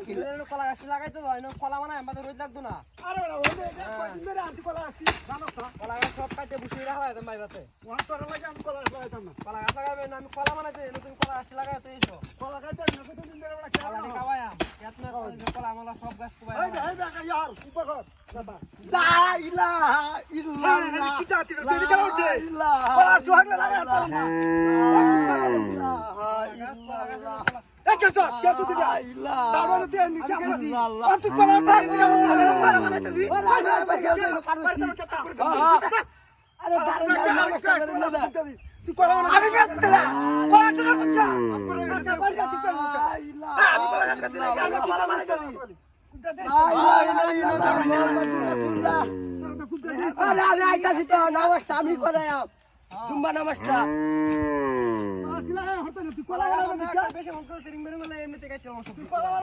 কলা গাছ লাগাইতে হয় না, কলা মানে আমাদের রোজ লাগতো না। আরে বড় ওই যে কয়দিন ধরে আনছি কলা আসছি জানো না কলা গাছ সব কাটে বসিয়ে রাখা হয় তোমার বাড়িতে। ওয়ান তোরা লাগে আমি কলা লাগাইতাম না কলা গাছ লাগাবে না, আমি কলা বানাইতে নতুন কলা গাছ লাগাইতে এসো। কলা খাইতে না কতদিন ধরে বড় কলা খেলা খাওয়ায়াম, এত না কলা আমরা সব গাছ এই কোবাই। যে এই দেখা ইয়ার উপকর দাদা লা ইলাহা ইল্লাল্লাহ কি চাতি রে তুই কেন উঠছে কলা সোহাগ লাগাইতাম না এই চল চল কে তুই দিবি তারপরে তুই নিচে আর তুই কলা বানাইতে দি আরে দাঁড়ান নমস্কার করে না তুই কলা আমি গেছি দিলা কলা সোহাগ করছা আমি কলা গাছ কাছি না আমি কলা বানাইতে দি আরে আমি আইতাছি তো নমস্কার আমি করায়াম জুম্বা নমস্কার তুই কলা বেশি মন করে তিরিং বেরং গেলে এমনিতে কাটতে আমার সব।